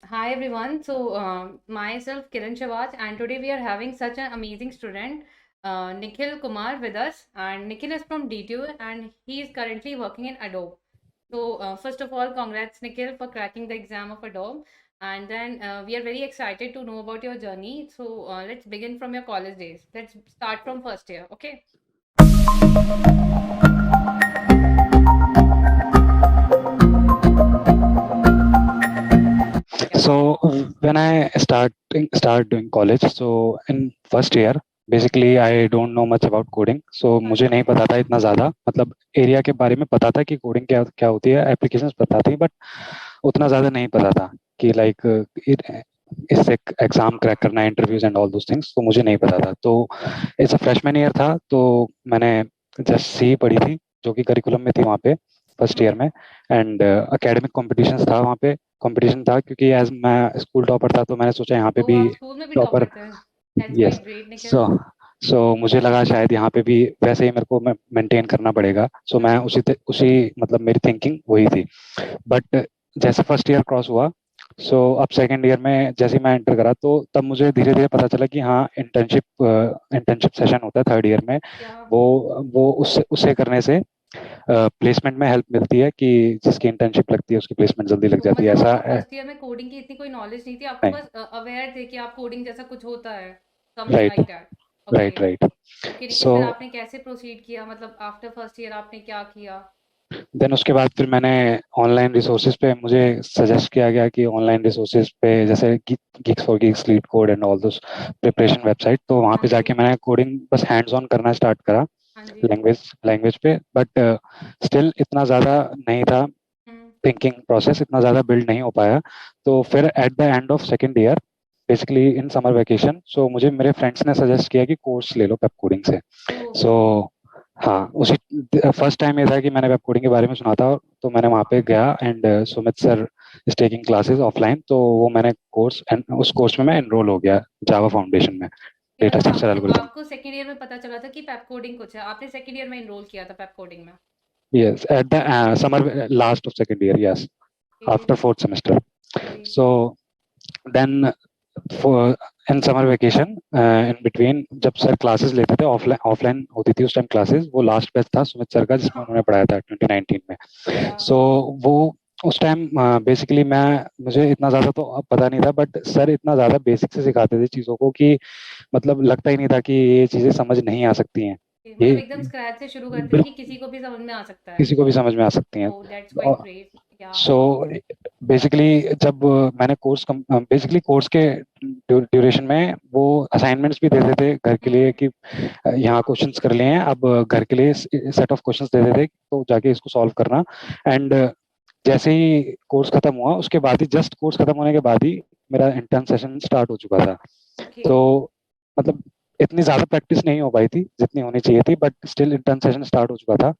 Hi everyone. Myself Kiran Shavaj, and today we are having such an amazing student, Nikhil Kumar, with us. And Nikhil is from DTU, and he is currently working in Adobe. First of all, congrats, Nikhil, for cracking the exam of Adobe. And then we are very excited to know about your journey. Let's begin from your college days. Let's start from first year. Okay. Yeah. So when I start doing college, so in first year basically I don't know much about coding. So मुझे नहीं पता था इतना ज़्यादा, मतलब area के बारे में पता था कि कोडिंग क्या क्या होती है, एप्लीकेशंस पता थी, बट उतना ज़्यादा नहीं पता था कि लाइक इससे एग्जाम क्रैक करना है, interviews and all those things, तो मुझे नहीं पता था। तो इट्स अ फ्रेशमैन ईयर था, तो मैंने जस्ट सी पढ़ी थी जो कि करिकुलम में थी वहाँ पे फर्स्ट ईयर में। एंड एकेडमिक कॉम्पिटिशन्स था वहाँ पे, कंपटीशन था, क्योंकि एज मैं स्कूल टॉपर था तो मैंने सोचा यहाँ पे ओ, भी आप स्कूल में भी टॉपर। टॉपर थे? That's yes. Quite great, Nikhil. So so मुझे लगा शायद यहाँ पे भी वैसे ही मेरे को मेंटेन करना पड़ेगा। सो मैं उसी मतलब मेरी थिंकिंग वही थी। बट जैसे फर्स्ट ईयर क्रॉस हुआ, सो अब सेकेंड ईयर में जैसे ही मैं एंटर करा, तो तब मुझे धीरे धीरे पता चला कि हाँ, इंटर्नशिप सेशन होता है थर्ड ईयर में। क्या? वो उससे उसे करने से प्लेसमेंट में हेल्प मिलती है, कि जिसकी इंटर्नशिप लगती है उसकी प्लेसमेंट जल्दी लग तो जाती है, मतलब ऐसा आपको फर्स्ट ईयर में कोडिंग की इतनी कोई नॉलेज नहीं थी, आपको नहीं। बस अवेयर थे कि आप कोडिंग जैसा कुछ होता है, something right, like that. Okay. Right, right. Okay Nikhil, so फिर आपने कैसे प्रोसीड किया, मतलब आफ्टर फर्स्ट ईयर आपने क्या किया? देन उसके बाद फिर मैंने ऑनलाइन रिसोर्सेज पे, मुझे सजेस्ट किया गया कि ऑनलाइन रिसोर्सेज पे जैसे gigs for gigs, leet code and all those preparation website, तो वहाँ हाँ पे जी। जाके मैंने कोडिंग बस हैंड्स ऑन करना स्टार्ट करा हाँ जी। लैंग्वेज लैंग्वेज पे। बट स्टिल इतना ज़्यादा नहीं था, हम्म। थिंकिंग प्रोसेस इतना ज़्यादा बिल्ड नहीं हो पाया। तो फिर at the end of second year, basically in summer vacation, so मुझे मेरे फ्रेंड्स ने सजेस्ट किया कि कोर्स ले लो वेब कोडिंग से। So okay. हाँ, उसी फर्स्ट टाइम ये था कि मैंने वेब कोडिंग के बारे में सुना था, तो मैंने वहाँ पे गया and Sumit sir is taking classes offline, तो वो मैंने कोर्स एंड उस कोर्स में मैं एनरोल हो गया जावा फाउंडेशन में, कि डेटा मतलब स्ट्रक्चर आपको एल्गोरिथम। आपको सेकेंड ईयर में पता चला था कि पेप कोडिंग कुछ है, आपने सेकेंड ईयर में एनरोल किया था पेप कोडिंग में? Yes, at the summer last of second year, yes, okay. After fourth semester. हाँ जी। So then in summer vacation, in between, जब सर क्लासेस लेते थे, ऑफलाइन ऑफलाइन होती थी उस टाइम क्लासेस, वो लास्ट बैच था सुमित सर का जिसमें उन्होंने पढ़ाया था 2019 में। या। सो वो उस टाइम बेसिकली मैं मुझे इतना ज़्यादा तो अब पता नहीं था, बट सर इतना ज़्यादा बेसिक से सिखाते थे चीज़ों को कि मतलब लगता ही नहीं था कि ये चीज़ें समझ नहीं आ सकती हैं। ये मतलब एकदम स्क्रैच से शुरू करते थे कि बिल्कुल किसी को भी समझ में आ सकता है। किसी को भी समझ में आ सकती हैं। ओह, दैट्स क्वाइट ग्रेट। या। सो बेसिकली जब मैंने बेसिकली कोर्स के ड्यूरेशन में वो असाइनमेंट्स भी देते थे घर के लिए, हम्म। कि यहाँ क्वेश्चंस कर लिए हैं, अब घर के लिए सेट ऑफ क्वेश्चंस देते थे, तो जाके इसको सॉल्व करना। एंड जैसे ही कोर्स खत्म हुआ, उसके बाद ही, जस्ट कोर्स खत्म होने के बाद ही मेरा इंटर्न सेशन स्टार्ट हो चुका था। ओके। तो मतलब इतनी ज्यादा प्रैक्टिस नहीं हो पाई थी जितनी होनी चाहिए थी, but still intern session start हो चुका था।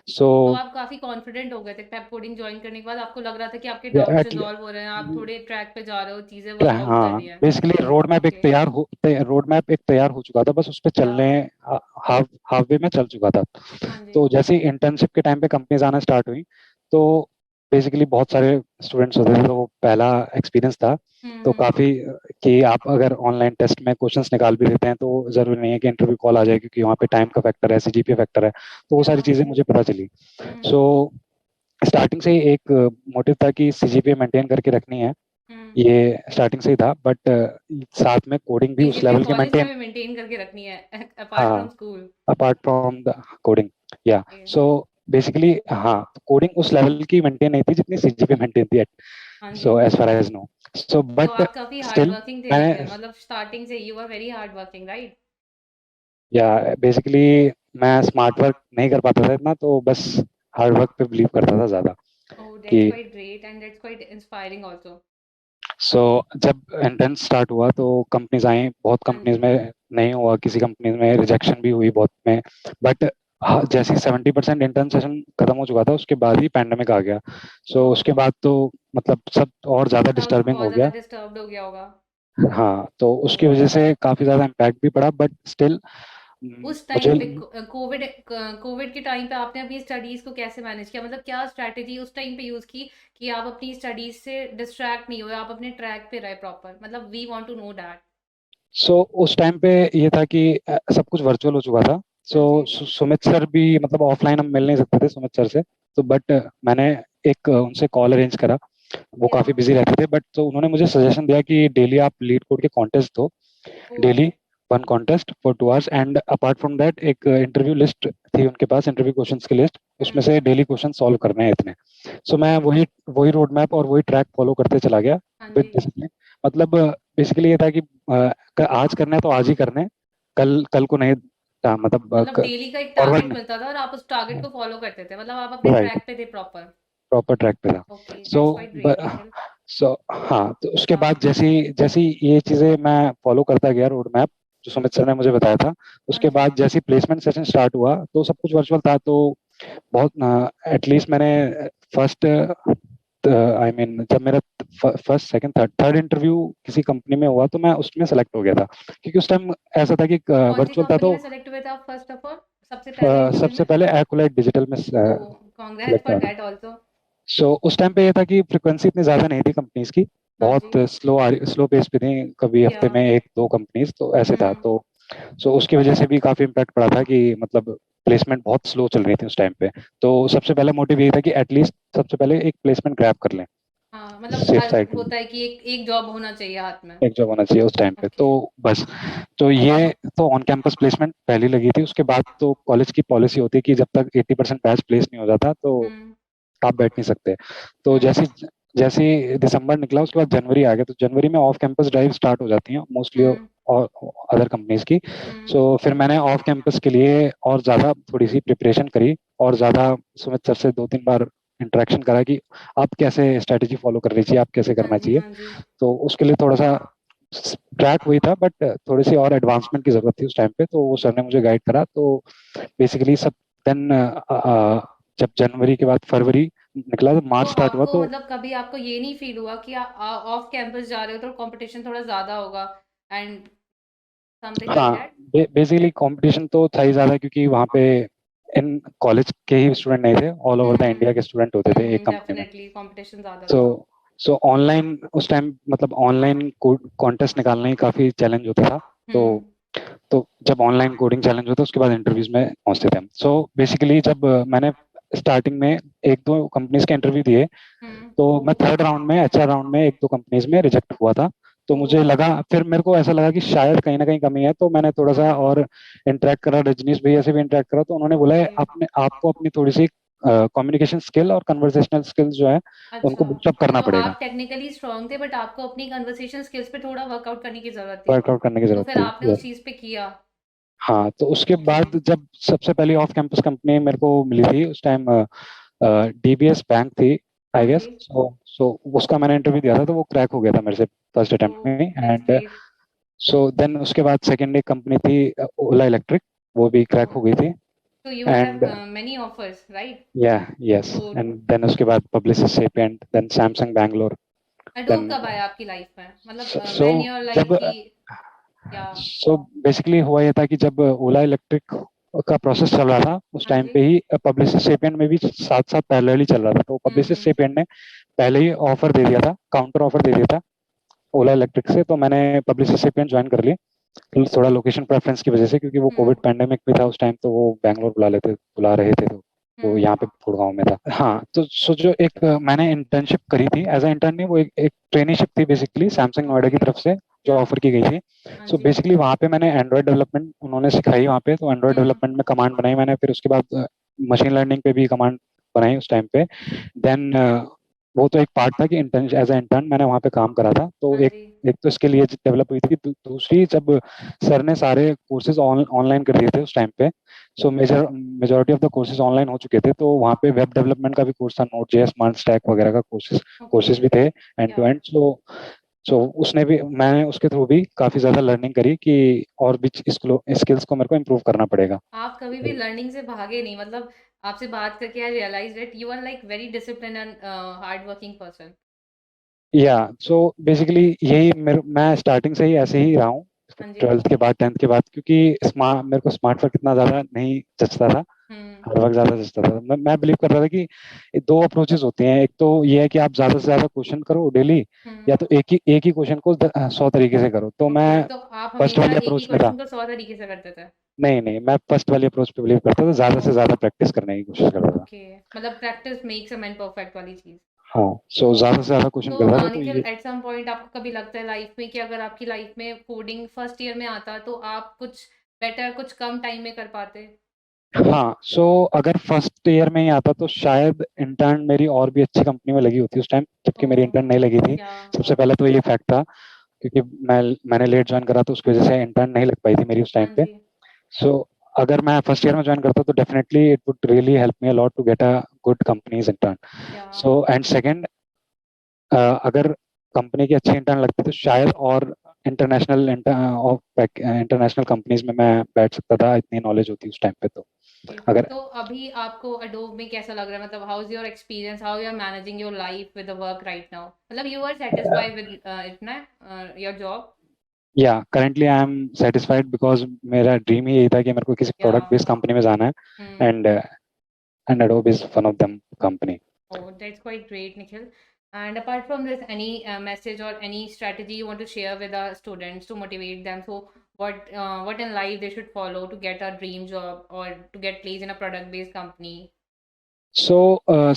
सो तो आप काफी कॉन्फिडेंट हो गए थे पेप कोडिंग ज्वाइन करने के बाद, आपको लग रहा था कि आपके डाउट्स रिजॉल्व हो रहे हैं, आप थोड़े ट्रैक पे जा रहे हो, चीजें वर्कआउट कर हाँ, रही हैं। Basically okay. रोड मैप एक तैयार हो चुका था, बस उस पर या। चलने हाफ हाफ वे में चल चुका था। हाँ जी। तो जैसे ही इंटर्नशिप के टाइम पे कंपनीज आना स्टार्ट हुई, तो बेसिकली बहुत सारे स्टूडेंट्स होते थे, तो वो पहला एक्सपीरियंस था। तो हम्म। काफी कि आप अगर ऑनलाइन टेस्ट में क्वेश्चंस निकाल भी लेते हैं, तो जरूरी नहीं है कि इंटरव्यू कॉल आ जाए, क्योंकि वहाँ पे टाइम का फैक्टर है, सीजीपीए फैक्टर है, तो वो या। सारी चीजें मुझे पता चली। हम्म। सो स्टार्टिंग से ही एक मोटिव था कि सीजीपीए मेंटेन करके रखनी है, हम्म। ये स्टार्टिंग से ही था। बट साथ में कोडिंग भी उस सीजीपीए लेवल की कॉलेज में मेंटेन। भी मेंटेन करके रखनी है, अपार्ट फ्रॉम हाँ, school. Apart from the coding, yeah. So basically हाँ, कोडिंग उस लेवल की मेंटेन नहीं थी जितनी सीजीपीए मेंटेन थी, हाँ जी। So as far as know. So तो बट आप काफी हार्ड स्टिल वर्किंग थे निखिल, मैं, मतलब स्टार्टिंग से you are very hard working, right? या बेसिकली मैं स्मार्ट वर्क नहीं कर पाता था इतना, तो बस हार्ड वर्क पे बिलीव करता था ज्यादा। ओह, कि that's quite great and that's quite inspiring also. So जब एंट्रेंस स्टार्ट हुआ, तो कंपनीज आई, बहुत हाँ कंपनीज जी। में नहीं हुआ, किसी कंपनीज में रिजेक्शन भी हुई बहुत में। बट जैसे ही 70% इंटर्न सेशन खत्म हो चुका था, उसके बाद ही पैंडेमिक आ गया। सो उसके बाद तो मतलब सब और ज्यादा सब डिस्टर्बिंग बहुत हो ज्यादा गया। डिस्टर्ब्ड हो गया होगा। हाँ, तो उसकी वजह से काफी ज्यादा इम्पैक्ट भी पड़ा, बट स्टिल उस मुझे टाइम पे कोविड के टाइम पे आपने अपनी स्टडीज को कैसे मैनेज किया? मतलब क्या स्ट्रैटेजी उस टाइम पे यूज की कि आप अपनी स्टडीज से डिस्ट्रैक्ट नहीं हुए, आप अपने ट्रैक पे रहे प्रॉपर? मतलब we want to know that. So उस टाइम पे ये था कि सब कुछ वर्चुअल हो चुका था। हाँ सो जी। सुमित सर भी मतलब ऑफलाइन हम मिल नहीं सकते थे सुमित सर से। तो बट मैंने एक उनसे कॉल अरेंज करा। वो या। काफी बिजी रहते थे, बट तो उन्होंने मुझे सजेशन दिया कि डेली आप लीड कोड के कॉन्टेस्ट दो। Oh. Daily one contest for 2 hours, and apart from that एक इंटरव्यू लिस्ट थी उनके पास, इंटरव्यू क्वेश्चंस की लिस्ट। उसमें हम्म। से डेली क्वेश्चन सॉल्व करने हैं इतने। सो मैं वही वही रोड मैप और वही ट्रैक फॉलो करते चला गया हाँ विद जी। डिसिप्लिन। मतलब बेसिकली ये था कि आज करना है तो आज ही करने हैं, कल कल को नहीं। मतलब मतलब डेली का एक फॉरवर्ड टारगेट मिलता था और आप उस टारगेट को फॉलो करते थे, मतलब आप अपने नहीं, राइट, ट्रैक पे थे प्रॉपर। प्रॉपर ट्रैक पे था। Okay, so that's quite great Nikhil. So हाँ, तो उसके या। बाद जैसी जैसी ये चीजें मैं फॉलो करता गया रोड मैप जो सुमित सर ने मुझे बताया था। हाँ उसके जी। बाद जैसी प्लेसमेंट सेशन स्टार्ट हुआ तो सब कुछ वर्चुअल था। तो बहुत एटलीस्ट मैंने फर्स्ट आई मीन जब मेरा first second third third interview किसी कंपनी में हुआ तो मैं उसमें सेलेक्ट हो गया था, क्योंकि उस टाइम ऐसा था कि कौन सी वर्चुअल था। कंपनी तो में सेलेक्ट हुए थे आप फर्स्ट ऑफ ऑल, सबसे पहले इंटरव्यू सबसे में? पहले एक्युलाइट डिजिटल में ओ, सेलेक्ट कांग्रेट्स फॉर हुआ था। That also. सो उस टाइम पे ये था कि फ्रिक्वेंसी इतनी ज्यादा नहीं थी कंपनीज की। हाँ जी। बहुत स्लो पेस पे थी, कभी या। हफ्ते में एक दो कंपनीज, तो ऐसे था। हम्म। तो सो उसकी वजह से भी काफी इम्पैक्ट पड़ा था कि मतलब प्लेसमेंट बहुत स्लो चल रही थी उस टाइम पे। तो सबसे पहला मोटिव यही था कि एटलीस्ट सबसे पहले एक प्लेसमेंट ग्रैब कर लें, हाँ, मतलब सेफ हर साइड। होता है कि एक एक जॉब होना चाहिए हाथ में। एक जॉब होना चाहिए उस टाइम पे, तो ओके। बस। तो ये तो ऑन कैंपस प्लेसमेंट पहली लगी थी। उसके बाद तो कॉलेज की पॉलिसी होती है कि जब तक 80% बैच प्लेस नहीं हो जाता तो हम्म। आप बैठ नहीं सकते। तो हम्म। जैसे जैसे दिसंबर निकला उसके बाद जनवरी आ गया। तो जनवरी में ऑफ कैंपस ड्राइव स्टार्ट हो जाती हैं मोस्टली हम्म। और अदर कंपनीज की। हम्म। सो फिर मैंने ऑफ कैंपस के लिए और ज़्यादा थोड़ी सी प्रिपरेशन करी, और ज़्यादा सुमित सर से 2-3 बार इंटरेक्शन करा कि आप कैसे स्ट्रैटेजी फॉलो कर रही चाहिए, आप कैसे हाँ करना जी, चाहिए। हाँ जी। तो उसके लिए थोड़ा सा ट्रैक हुई था, बट थोड़ी सी और एडवांसमेंट की जरूरत थी उस टाइम पे। तो वो सर ने मुझे गाइड करा। तो बेसिकली सब देन जब जनवरी के बाद फरवरी निकला तो तो मार्च स्टार्ट हुआ। आपको तो मतलब कभी आपको ये नहीं फील हुआ कि आप ऑफ कैंपस जा रहे हो तो कंपटीशन थोड़ा ज्यादा होगा एंड समथिंग लाइक हाँ, दैट? बेसिकली कंपटीशन तो था ही ज्यादा, क्योंकि वहाँ पे इन कॉलेज के ही स्टूडेंट नहीं थे, ऑल ओवर द इंडिया के स्टूडेंट होते थे एक कंपनी में। डेफिनेटली कंपटीशन ज्यादा सो था। सो ऑनलाइन उस टाइम मतलब ऑनलाइन कॉन्टेस्ट निकालना ही काफी चैलेंज होता था। तो हम्म। तो जब ऑनलाइन कोडिंग चैलेंज होता है उसके बाद इंटरव्यूज में पहुंचते थे हम। सो बेसिकली जब मैंने स्टार्टिंग में एक दो कंपनीज के इंटरव्यू दिए, हम्म। तो मैं थर्ड राउंड में एचआर राउंड में एक दो कंपनीज में रिजेक्ट हुआ था। तो ओ। मुझे लगा, फिर मेरे को ऐसा लगा कि शायद कहीं ना कहीं कमी है। तो मैंने थोड़ा सा हाँ। और इंटरेक्ट करा, रजनीश भैया से भी इंटरेक्ट करा। तो उन्होंने बोला है ओके। आपने आपको अपनी थोड़ी सी कम्युनिकेशन स्किल और कन्वर्सेशनल स्किल्स जो है अच्छा, उनको बुस्टअप करना मतलब पड़ेगा, आप टेक्निकली स्ट्रांग थे बट आपको अपनी कन्वर्सेशन स्किल्स पे थोड़ा वर्कआउट करने की जरूरत थी। वर्कआउट करने की तो जरूरत फिर थी। आपने उस Yes. चीज पे किया। हाँ, तो उसके ओके। बाद जब सबसे पहली ऑफ कैंपस कंपनी मेरे को मिली थी उस टाइम डीबीएस बैंक थी, आई हाँ गेस। जी। सो उसका मैंने इंटरव्यू दिया था, तो वो क्रैक हो गया था मेरे से फर्स्ट ओ, अटेम्प्ट में। That's and great. So then उसके बाद सेकेंड एक कंपनी थी ओला इलेक्ट्रिक, वो भी क्रैक हो गई थी। So you have and many offers, right? Yeah yes, So and then उसके बाद Publicis Sapient, then Samsung Bangalore. Adobe then कब आया आपकी लाइफ में? मतलब सो when you're like जब कि या। सो बेसिकली हुआ ये था कि जब ओला इलेक्ट्रिक का प्रोसेस चल रहा था उस हाँ टाइम जी। पे ही पब्लिसिस्ट सेपिएंट में भी साथ साथ पैरेलल ही चल रहा था। तो पब्लिसिस्ट हम्म। सेपिएंट ने पहले ही ऑफर दे दिया था, काउंटर ऑफर दे दिया था ओला इलेक्ट्रिक से। तो मैंने पब्लिसिस्ट सेपिएंट ज्वाइन कर ली, थोड़ा लोकेशन प्रेफरेंस की वजह से, क्योंकि वो हम्म। कोविड पैंडेमिक भी था उस टाइम। तो वो बैंगलोर बुला रहे थे। तो वो हम्म। यहाँ पे गुड़गांव में था। हाँ, तो सो जो एक मैंने इंटर्नशिप करी थी एज अ इंटर्न नहीं, वो एक ट्रेनीशिप थी बेसिकली सैमसंग नोएडा की ओके। तरफ से जो या। ऑफर की गई थी। हाँ सो जी। बेसिकली वहाँ पे मैंने एंड्रॉयड डेवलपमेंट उन्होंने सिखाई वहाँ पे। तो एंड्रॉयड हम्म। डेवलपमेंट में कमांड बनाई मैंने, फिर उसके बाद मशीन लर्निंग पे भी कमांड बनाई उस टाइम पे। देन वो तो एक पार्ट था कि इंटर्न एज अ इंटर्न मैंने वहाँ पे काम करा था। तो हाँ एक जी। एक तो इसके लिए डेवलप हुई थी। दूसरी, जब सर ने सारे कोर्सेज ऑनलाइन कर दिए थे उस टाइम पे, सो majority of the courses online हो चुके थे। तो वहाँ पे वेब डेवलपमेंट का भी कोर्स था, नोट जेएस, स्मार्ट स्टैक वगैरह का कोर्सेज ओके। कोर्सेज भी थे एंड या। To and. सो उसने भी मैंने उसके थ्रू भी काफी ज्यादा लर्निंग करी कि और भी स्किल्स को मेरे को इम्प्रूव करना पड़ेगा। आप कभी भी लर्निंग से भागे नहीं, मतलब आपसे बात करके I realize that you are like very discipline and hard working person. Yeah so basically यही मैं स्टार्टिंग से ही ऐसे ही रहा हूँ। हाँ जी। 12th के बाद 10th के बाद, क्योंकि स्मार्ट मेरे को स्मार्ट वर्क इतना ज्यादा नहीं जचता था, हम्म। हार्ड वर्क ज्यादा जचता था। मैं बिलीव कर रहा था कि ये दो अप्रोचेस होते हैं। एक तो ये है कि आप ज्यादा से ज्यादा क्वेश्चन करो डेली, हम्म। या तो एक ही क्वेश्चन को 100 तरीके से करो। तो मैं ओके, तो आप फर्स्ट हमेशा वाले एक ही अप्रोच में था। क्वेश्चन को 100 तरीके से करते थे? नहीं नहीं, मैं फर्स्ट वाली अप्रोच पे बिलीव करता था, ज्यादा से ज्यादा प्रैक्टिस करने की कोशिश करता था। ओके, मतलब practice makes a man perfect वाली चीज। हाँ, सो ज्यादा से ज्यादा क्वेश्चन तो करता था, तो निखिल, ये। एट सम पॉइंट आपको कभी लगता है लाइफ में कि अगर आपकी लाइफ में कोडिंग फर्स्ट ईयर में आता तो आप कुछ बेटर कुछ कम टाइम में कर पाते? हाँ, सो अगर फर्स्ट ईयर में ही आता तो शायद इंटर्न मेरी और भी अच्छी कंपनी में लगी होती उस टाइम, जबकि मेरी ओह, इंटर्न नहीं लगी थी। या सबसे पहले तो ये फैक्ट था, क्योंकि मैंने लेट ज्वाइन करा तो उसकी वजह से इंटर्न नहीं लग पाई थी मेरी उस हाँ टाइम पे। जी, सो अगर मैं फर्स्ट ईयर में ज्वाइन करता तो definitely it would really help me a lot to get a good companies intern. या सो एंड सेकंड, अगर कंपनी की अच्छी इंटर्न लगती तो शायद और इंटरनेशनल इंटरनेशनल कंपनीज में मैं बैठ सकता था, इतनी नॉलेज होती उस टाइम पे तो। ओके। अगर तो अभी आपको अडोब में कैसा लग रहा है? मतलब how is your experience, how you are managing your life with the work right now? मतलब you are satisfied with it ना, your job? Yeah currently I am satisfied, because मेरा ड्रीम ही यही था कि मेरे को किसी या प्रोडक्ट बेस्ड कंपनी में जाना है। हम्म। And Adobe is one of them company. Oh, that's quite great, Nikhil. And apart from this, any message or any strategy you want to share with our students to motivate them? So, what in life they should follow to get a dream job or to get placed in a product-based company? सो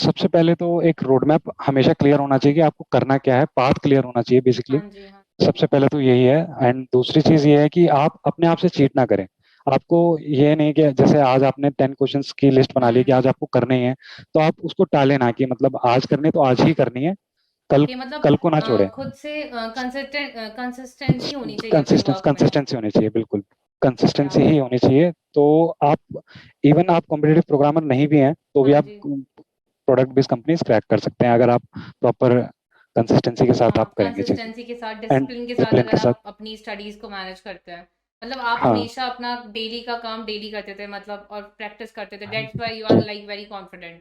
सबसे पहले तो एक road map हमेशा clear होना चाहिए कि आपको करना क्या है, पाथ क्लियर होना चाहिए बेसिकली। हाँ जी, हाँ। सबसे पहले तो यही है। एंड दूसरी चीज ये है कि आप अपने आप से चीट ना करें। आपको ये नहीं कि जैसे आज आपने 10 क्वेश्चंस की लिस्ट बना ली कि हम्म। आज आपको करने ही है, तो आप उसको टालें ना, कि मतलब आज करने तो आज ही करनी है, कल ओके, मतलब कल को ना छोड़ें। खुद से कंसिस्टेंसी होनी चाहिए अपने वर्क में। कंसिस्टेंसी होनी चाहिए, बिल्कुल या कंसिस्टेंसी ही होनी चाहिए। तो आप इवन आप कॉम्पिटिटिव प्रोग्रामर नहीं भी हैं तो भी हाँ आप जी, प्रोडक्ट बेस्ड कंपनीज क्रैक कर सकते हैं, अगर आप प्रॉपर कंसिस्टेंसी के साथ आप हाँ, करेंगे चीजें, कंसिस्टेंसी के साथ, एंड डिसिप्लिन के साथ डिसिप्लिन अगर के साथ। आप अपनी स्टडीज को मैनेज करते हैं। मतलब आप हाँ, हमेशा अपना डेली का काम डेली करते थे, मतलब और प्रैक्टिस करते थे, that's why you are like very confident.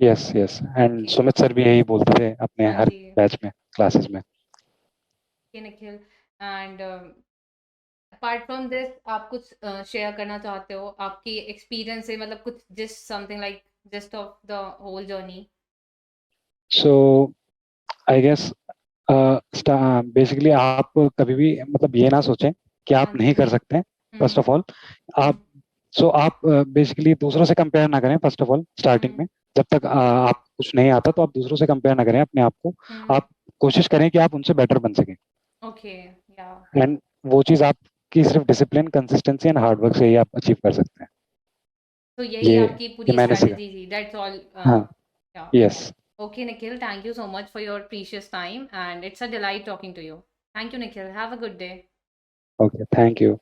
Yes yes, and okay. Sumit sir भी यही बोलते थे अपने हाँ हर जी। बैच में, क्लासेस में। Okay Nikhil, and apart from this आप कुछ शेयर करना चाहते हो आपकी एक्सपीरियंस से, मतलब कुछ just something like just of the whole journey? So I guess basically आप कभी भी मतलब ये ना सोचें कि हाँ आप जी। नहीं कर सकते। First hmm. ऑफ ऑल, हम्म। आप आप बेसिकली दूसरों से कंपेयर ना करें फर्स्ट ऑफ ऑल स्टार्टिंग हम्म। में। जब तक आप कुछ नहीं आता तो आप दूसरों से कंपेयर ना करें अपने आप को। हम्म। आप कोशिश करें कि आप उनसे बेटर बन सकें। ओके। या एंड वो चीज़ आपकी सिर्फ discipline, consistency and hard work से ही आप अचीव कर सकते हैं। तो यही आपकी ये पूरी मैंने सीखा। स्ट्रेटजी थी, दैट्स ऑल? हाँ। या yes. okay, Nikhil, thank you so much for your precious time, and it's a delight talking to you. Thank you, Nikhil. Have a good day. Okay, thank you.